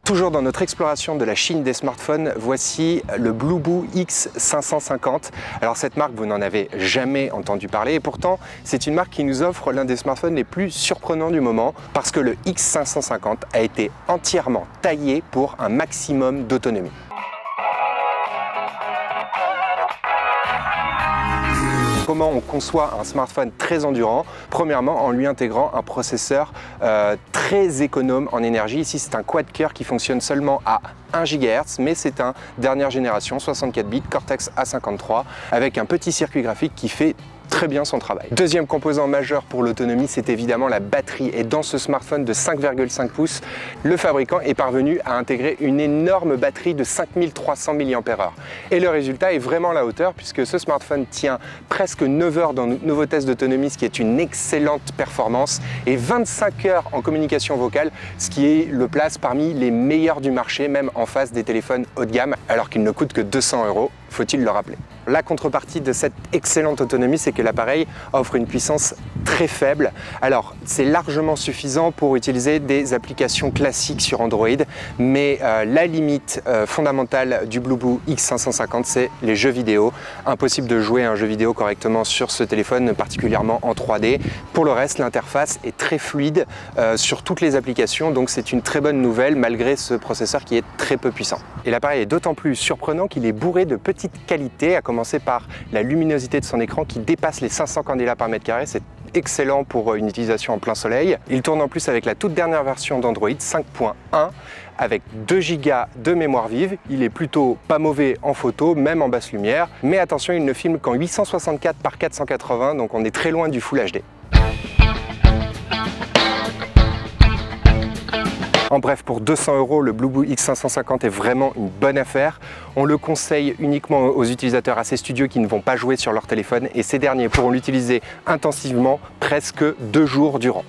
Toujours dans notre exploration de la Chine des smartphones, voici le BlueBoo X550. Alors cette marque, vous n'en avez jamais entendu parler et pourtant c'est une marque qui nous offre l'un des smartphones les plus surprenants du moment parce que le X550 a été entièrement taillé pour un maximum d'autonomie. Comment on conçoit un smartphone très endurant? Premièrement, en lui intégrant un processeur très économe en énergie. Ici, c'est un quad-core qui fonctionne seulement à 1 GHz, mais c'est un dernière génération 64 bits Cortex A53 avec un petit circuit graphique qui fait très bien son travail. Deuxième composant majeur pour l'autonomie, c'est évidemment la batterie. Et dans ce smartphone de 5,5 pouces, le fabricant est parvenu à intégrer une énorme batterie de 5300 mAh. Et le résultat est vraiment à la hauteur puisque ce smartphone tient presque 9 heures dans nos tests d'autonomie, ce qui est une excellente performance, et 25 heures en communication vocale, ce qui le place parmi les meilleurs du marché, même en face des téléphones haut de gamme, alors qu'il ne coûte que 200 €, faut-il le rappeler. La contrepartie de cette excellente autonomie, c'est que l'appareil offre une puissance très faible. Alors, c'est largement suffisant pour utiliser des applications classiques sur Android, mais la limite fondamentale du BlueBoo X550, c'est les jeux vidéo. Impossible de jouer un jeu vidéo correctement sur ce téléphone, particulièrement en 3D. Pour le reste, l'interface est très fluide sur toutes les applications, donc c'est une très bonne nouvelle malgré ce processeur qui est très peu puissant. Et l'appareil est d'autant plus surprenant qu'il est bourré de petites qualités, à commencer par la luminosité de son écran qui dépasse les 500 candela par mètre carré. C'est excellent pour une utilisation en plein soleil. Il tourne en plus avec la toute dernière version d'Android 5.1 avec 2 Go de mémoire vive. Il est plutôt pas mauvais en photo, même en basse lumière. Mais attention, il ne filme qu'en 864 par 480, donc on est très loin du Full HD. En bref, pour 200 €, le BlueBoo X550 est vraiment une bonne affaire. On le conseille uniquement aux utilisateurs assez studieux qui ne vont pas jouer sur leur téléphone et ces derniers pourront l'utiliser intensivement presque 2 jours durant.